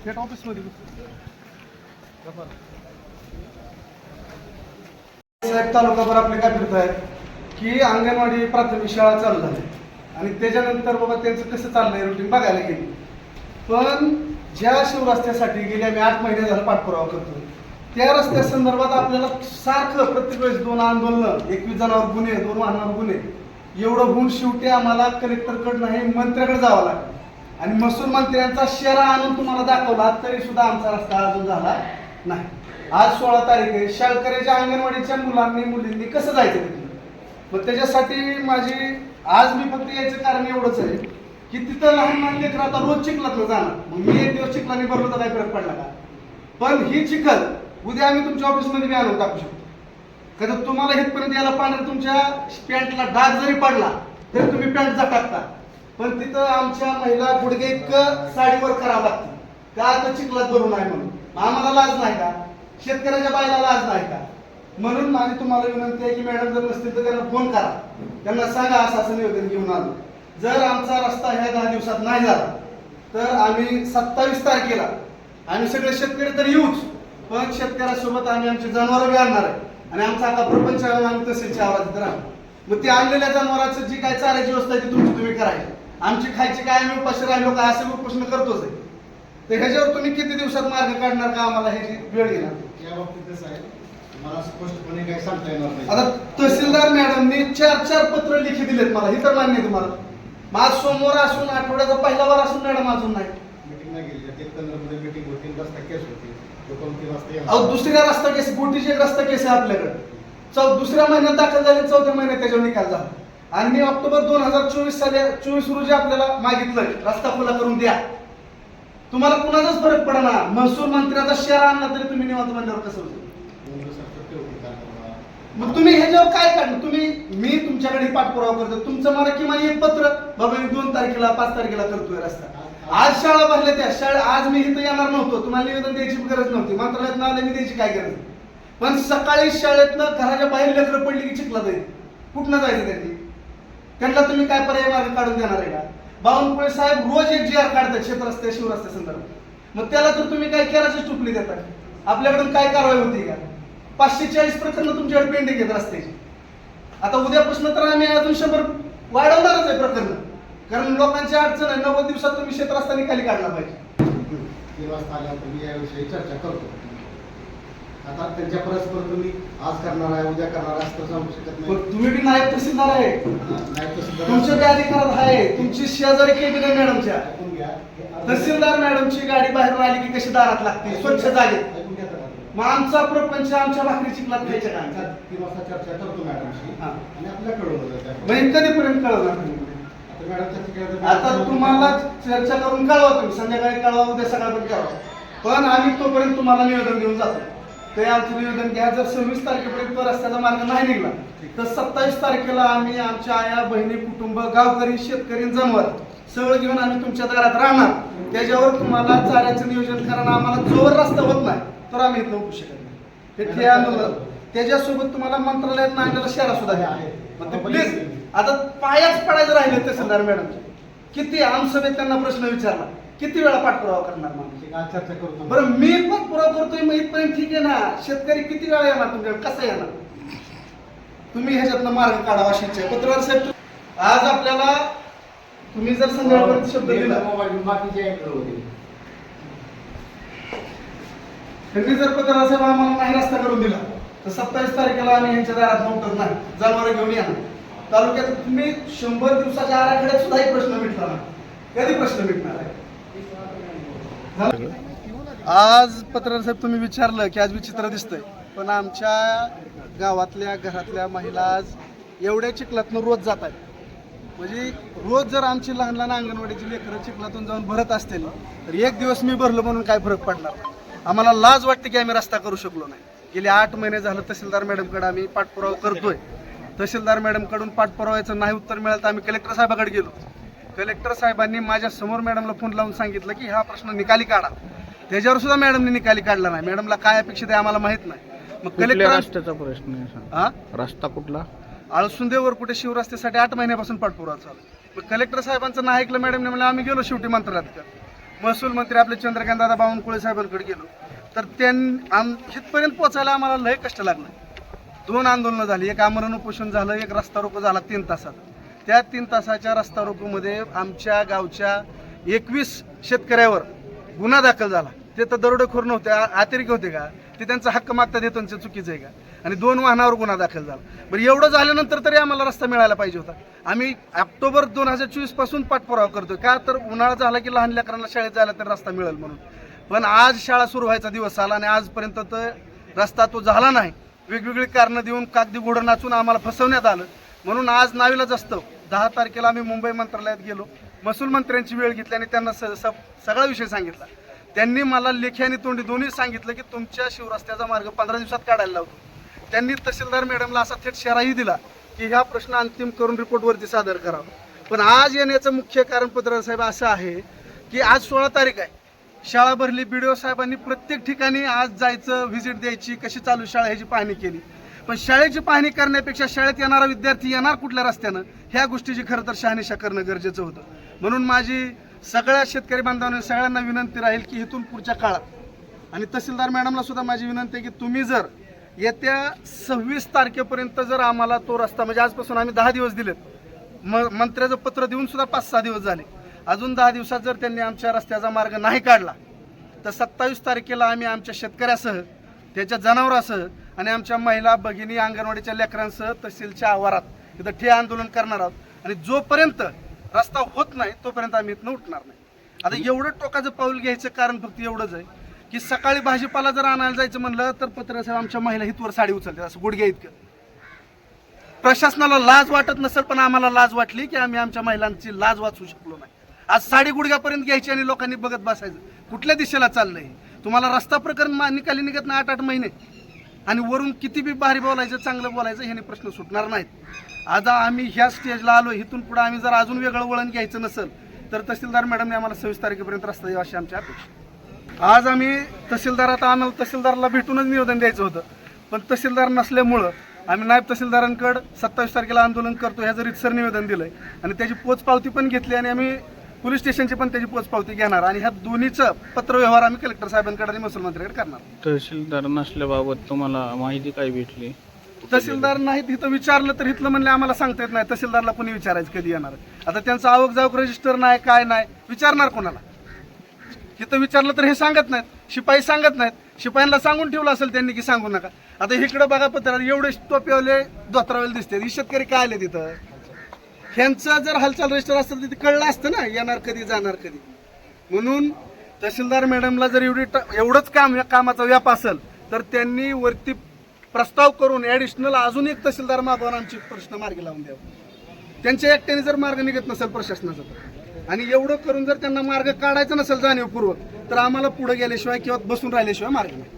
थेट ऑफिसमध्ये साहेब तालुकाभर आपले काय फिरत आहेत की अंगणवाडी प्राथमिक शाळा चालू झाली आणि त्याच्यानंतर बाबा त्यांचं कसं चाललंय रुटीन बघायला गेली. पण ज्या शिवरस्त्यासाठी गेले आम्ही 8 महिने झाला पाठपुरावा करतो त्या रस्त्या संदर्भात आपल्याला सारखं प्रत्येक वेळेस 2 आंदोलनं, 21 जणांवर गुन्हे, 2 वाहनावर गुन्हे एवढं होऊन शेवटी आम्हाला कलेक्टरकडे नाही मंत्र्याकडे जावं लागलं आणि महसूल मंत्र्यांचा शेरा आणून तुम्हाला दाखवला तरी सुद्धा आमचा रस्ता अजून झाला नाही. आज 16 तारीख आहे. शाळकऱ्याच्या अंगणवाडीच्या मुलांनी मुलींनी कसं जायचं तिथे? मग त्याच्यासाठी माझी आज मी फक्त यायचं कारण एवढंच आहे की तिथं लहान लहान लेकरं आता रोज चिखलातलं जाणार. मग मी एक दिवस चिखलाने भरलो तर काय फरक पडला का? पण ही चिखल उद्या आम्ही तुमच्या ऑफिसमध्ये बी आणून टाकू शकतो. कधी तुम्हाला इथपर्यंत यायला पाण्यात तुमच्या पॅन्टला डाग जरी पडला तरी तुम्ही पॅन्ट टाकता. पण तिथं आमच्या महिला गुडघे इतकं साडीवर करावं लागतं का आता चिखलात भरू नाही म्हणून. आम्हाला लाज नाही का? शेतकऱ्याच्या बायला लाज नाही का? म्हणून माझी तुम्हाला विनंती आहे की मॅडम जर नसतील तर त्यांना फोन करा, त्यांना सांगा असं असं निवेदन घेऊन आलो. जर आमचा रस्ता ह्या 10 दिवसात नाही झाला तर आम्ही 27 तारखेला आम्ही सगळे शेतकरी तर येऊच, पण शेतकऱ्यासोबत आम्ही आमची जनावरं बी आणणार आहे आणि आमचा आता प्रपंच आम्ही तहसीलच्या आवाज राहणार. मग ते आणलेल्या जनावरांचं जी काय चाऱ्याची व्यवस्था आहे ती तुमची तुम्ही करायची. आमची खायची काय आम्ही उपाशी राहिलो काय असं उपोषण करतोच आहे. तर ह्याच्यावर तुम्ही किती दिवसात मार्ग काढणार का आम्हाला ह्याची वेळ घेणार? या बाबतीत कसं आहे मला स्पष्टपणे काही सांगता येणार नाही. आता तहसीलदार मॅडमनी 4 पत्र लिखी दिलेत मला, हे तर मान्य आहे तुम्हाला. माझ सोमवार असून आठवड्याचा पहिला वार असून मॅडम अजून नाही मीटिंग नाही गेली. 15 मीटिंग होती, रस्ता केस होती, अहो दुसऱ्या रस्ता केस, बोटीची एक रस्ता केस आहे आपल्याकडे. दुसऱ्या महिन्यात दाखल झाले, 4थ्या महिन्यात त्याच्यावर निकाल झाला. आणि मी ऑक्टोबर 2024 साली 24 रोजी आपल्याला मागितलं रस्ता खुला करून द्या. तुम्हाला कुणाचाच फरक पडणार. महसूल मंत्र्याचा शेअर आणला तरी तुम्ही निवांत म्हणल्यावर कसं होतं? मग तुम्ही ह्याच्यावर काय काढलं? तुम्ही मी तुमच्याकडे पाठपुरावा करतो, तुमचं मला किमान एक पत्र बाबा मी 2 तारखेला 5 तारखेला करतोय रस्ता. आज शाळा भरल्या त्या शाळा, आज मी इथं येणार नव्हतो, तुम्हाला निवेदन द्यायची गरज नव्हती, मंत्रालयात आले मी द्यायची काय गरज. पण सकाळी शाळेतनं घराच्या बाहेर लेकरं पडली की चिखला जाईल, कुठनं जायचं त्यांनी? त्यांना तुम्ही काय पर्याय मार्ग काढून देणार आहे का? बावनकुळे साहेब रोज एक GR काढतात क्षेत्रस्ते शिवरस्ते संदर्भात. मग त्याला तर तुम्ही काय केराची टुपली देता? आपल्याकडून काय कारवाई होती का? 540 प्रकरणं तुमच्याकडे पेंडिंग आहेत रस्त्याची. आता उद्यापासून तर आम्ही अजून 100 वाढवणारच आहे प्रकरण, कारण लोकांची अडचण आहे. 90 दिवसात तुम्ही क्षेत्रस्ता निकाली काढला पाहिजे. 3 वाजता आल्यानंतर मी याविषयी चर्चा करतो. आता त्यांच्या परस्पर तुम्ही आज करणार आहे, उद्या करणार आहे असं सांगू शकत नाही. तुम्ही बी नायब तहसीलदार आहे, तुमच्या बी अधिकारात आहे. तुमची शेजारी केली आहे मॅडमच्या, तहसीलदार मॅडमची गाडी बाहेर आली की कशी दारात लागते स्वच्छ जागेत. मग आमचा प्रपंच आमच्या भाकरी चिखलात घ्यायच्या का? 3 वाजता चर्चा करतो मॅडमशी आणि आपल्याकडून कधीपर्यंत कळवणार तुम्ही? आता तुम्हाला चर्चा करून कळवा, तुम्ही संध्याकाळी कळवा, उद्या सकाळपर्यंत कळवा. पण आम्ही तोपर्यंत तुम्हाला निवेदन देऊन जातो. ते आमचं निवेदन घ्या. जर 26 तारखेपर्यंत रस्त्याचा मार्ग नाही निघला तर 27 तारखेला आम्ही आमच्या आया बहिणी कुटुंब गावकरी शेतकरी जनावर सगळं घेऊन आम्ही तुमच्या दारात राहणार. त्याच्यावर तुम्हाला चाऱ्याचं नियोजन करा. आम्हाला जोवर रस्ता होत नाही तर आम्ही इथं उठू शकत नाही. हे आंदोलन त्याच्यासोबत तुम्हाला मंत्रालयात आणलेला शेरा सुद्धा आहे. प्लीज आता पायाच पडायचं राहिलं तहसीलदार मॅडम. किती आमसभेत त्यांना प्रश्न विचारला, किती वेळा पाठपुरावा करणार? चर्चा करतो. बरं मी पाठपुरावा करतोय मग इथपर्यंत ठीक आहे ना. शेतकरी किती वेळा येणार तुमच्याकडे, कसं येणार? तुम्ही ह्याच्यातनं मार्ग काढावा अशी इच्छा आहे. पत्रकार साहेब आज आपल्याला तुम्ही जर संध्याकाळपर्यंत शब्द दिला, त्यांनी जर पत्रकार साहेब आम्हाला नाही रस्ता करून दिला तर 27 तारखेला आम्ही यांच्या दारात उठत नाही, जनावर घेऊन येणार. तालुक्यात तुम्ही 100 दिवसाच्या आराखड्यात सुद्धा एक प्रश्न मिटला ना. कधी प्रश्न मिटणार आहे? आज पत्रकार साहेब तुम्ही विचारलं की आज विचित्र दिसतंय, पण आमच्या गावातल्या घरातल्या महिला आज एवढ्या चिखलातून रोज जात आहेत. म्हणजे रोज जर आमची लहान लहान अंगणवाडीची लेकरं चिखलातून जाऊन भरत असतील तर एक दिवस मी भरलो म्हणून काय फरक पडणार? आम्हाला लाज वाटते की आम्ही रस्ता करू शकलो नाही. गेले 8 महिने झालं तहसीलदार मॅडमकडे आम्ही पाठपुरावा करतोय. तहसीलदार मॅडमकडून पाठपुराव्याचं नाही उत्तर मिळालं तर आम्ही कलेक्टर साहेबाकडे गेलो. कलेक्टर साहेबांनी माझ्या समोर मॅडमला फोन लावून सांगितलं की हा प्रश्न निकाली काढा. त्याच्यावर सुद्धा मॅडमने निकाली काढला नाही. मॅडमला काय अपेक्षित आहे आम्हाला माहित नाही. मग कलेक्टर रस्त्याचा प्रश्न आहे, रस्ता कुठला? आळसुंदेवर कुठे शिवरस्त्यासाठी 8 महिन्यापासून पाठपुरावा चालू. मग कलेक्टर साहेबांचं नाही ऐकलं मॅडमने, म्हणलं आम्ही गेलो शेवटी मंत्रालयात. महसूल मंत्री आपले चंद्रकांतदादा बावनकुळे साहेबांकडे गेलो, तर इथपर्यंत पोचायला आम्हाला लय कष्ट लागलं. 2 आंदोलनं झाली, एक आमरण उपोषण झालं, एक रस्ता रोको झाला 3 तासात. त्या 3 तासाच्या रस्ता रोकोमध्ये आमच्या गावच्या 21 शेतकऱ्यावर गुन्हा दाखल झाला. ते तर दरोडेखोर नव्हते, अतिरेकी होते का? ते त्यांचा हक्क मागतात हे त्यांचं चुकीचं आहे का? आणि 2 वाहनावर गुन्हा दाखल झाला. बरं, एवढं झाल्यानंतर तरी आम्हाला रस्ता मिळायला पाहिजे होता. आम्ही ऑक्टोबर 2024 पासून पाठपुरावा करतोय का, तर उन्हाळा झाला की लहान लेकरांना शाळेत जायला तर रस्ता मिळेल म्हणून. पण आज शाळा सुरू व्हायचा दिवस आला आणि आजपर्यंत तर रस्ता तो झाला नाही. वेगवेगळी कारणं देऊन कागदी घोडं नाचून आम्हाला फसवण्यात आलं. म्हणून आज नावीलाज असतं 10 तारखेला आम्ही मुंबई मंत्रालयात गेलो, महसूल मंत्र्यांची वेळ घेतली आणि त्यांना सगळा विषय सांगितला. त्यांनी मला लेखी आणि तोंडी दोन्ही सांगितलं की तुमच्या शिवरस्त्याचा मार्ग 15 दिवसात काढायला लावतो. त्यांनी तहसीलदार मॅडमला असा थेट इशाराही दिला की ह्या प्रश्न अंतिम करून रिपोर्टवरती सादर करावा. पण आज येण्याचं मुख्य कारण पत्रकार साहेब असं आहे की आज 16 तारीख आहे, शाळा भरली. BDO साहेबांनी प्रत्येक ठिकाणी आज जायचं, व्हिजिट द्यायची, कशी चालू शाळा ह्याची पाहणी केली. पण शाळेची पाहणी करण्यापेक्षा शाळेत येणारा विद्यार्थी येणार कुठल्या रस्त्यानं ह्या गोष्टीची खरं तर शहानिशा करणं गरजेचं होतं. म्हणून माझी सगळ्या शेतकरी बांधवांना सगळ्यांना विनंती राहील की इथून पुढच्या काळात आणि तहसीलदार मॅडमला सुद्धा माझी विनंती आहे की तुम्ही जर येत्या 26 तारखेपर्यंत जर आम्हाला तो रस्ता, म्हणजे आजपासून आम्ही 10 दिवस दिलेत, मंत्र्याचं पत्र देऊन सुद्धा 5-6 दिवस झाले, अजून 10 दिवसात जर त्यांनी आमच्या रस्त्याचा मार्ग नाही काढला तर 27 तारखेला आम्ही आमच्या शेतकऱ्यासह, त्याच्या जनावरांसह आणि आमच्या महिला भगिनी अंगणवाडीच्या लेकरांसह तहसीलच्या आवारात इथं ठे आंदोलन करणार आहोत. आणि जोपर्यंत रस्ता होत नाही तोपर्यंत आम्ही इथनं उठणार नाही. आता एवढं टोकाचं पाऊल घ्यायचं कारण फक्त एवढंच आहे की सकाळी भाजीपाला जर आणायला जायचं म्हणलं तर पत्रकार साहेब आमच्या महिला हितवर साडी उचलतात, असं गुडघ्या इतकं. प्रशासनाला लाज वाटत नसेल पण आम्हाला लाज वाटली की आम्ही आमच्या महिलांची लाज वाचवू शकलो नाही. आज साडी गुडघ्यापर्यंत घ्यायची आणि लोकांनी बघत बसायचं. कुठल्या दिशेला चाललंय? तुम्हाला रस्ता प्रकरण निकाली निघत नाही 8-8 महिने आणि वरून किती बी भारी बोलायचं, चांगलं बोलायचं, ह्याने प्रश्न सुटणार नाहीत. आज आम्ही ह्या स्टेजला आलो, इथून पुढे आम्ही जर अजून वेगळं वळण घ्यायचं नसेल तर तहसीलदार मॅडमने आम्हाला 26 तारखेपर्यंत रस्ता द्यावा अशी आमची अपेक्षा. आज आम्ही आम्हाला तहसीलदारला भेटूनच निवेदन द्यायचं होतं, पण तहसीलदार नसल्यामुळं आम्ही नायब तहसीलदारांकडे 27 तारखेला आंदोलन करतो ह्याचं रितसर निवेदन दिलंय आणि त्याची पोचपावती पण घेतली आणि आम्ही पोलीस स्टेशनची पण त्याची पोचपावती घेणार आणि ह्या दोन्हीचं पत्रव्यवहार आम्ही कलेक्टर साहेबांकडे आणि महसूल मंत्र्यांकडे करणार. तहसीलदार नसल्याबाबत तुम्हाला माहिती काय भेटली? तहसीलदार नाहीत, इथं विचारलं तर इथलं म्हणले आम्हाला सांगता येत नाही. तहसीलदारला कोणी विचारायचं कधी येणार? आता त्यांचं आवक जावक रजिस्टर नाही, काय नाही, विचारणार कोणाला? इथं विचारलं तर हे सांगत नाहीत, शिपाई सांगत नाहीत. शिपायांना सांगून ठेवलं असेल त्यांनी की सांगू नका. आता इकडं बघा पत्र एवढे टोप्यावले धोत्रावले दिसते, ही शेतकरी काय आले तिथं? ह्यांचं जर हालचाल रजिस्टर असेल तर ते कळलं असतं ना येणार कधी जाणार कधी. म्हणून तहसीलदार मॅडमला जर एवढंच कामाचा व्याप असेल तर त्यांनी वरती प्रस्ताव करून ॲडिशनल अजून एक तहसीलदार मागवून आमचे प्रश्न मार्गी लावून द्यावा. त्यांच्या एकट्याने जर मार्ग निघत नसेल प्रशासनाचा आणि एवढं करून जर त्यांना मार्ग काढायचा नसेल जाणीवपूर्वक तर आम्हाला पुढे गेल्याशिवाय किंवा बसून राहिल्याशिवाय मार्ग नाही.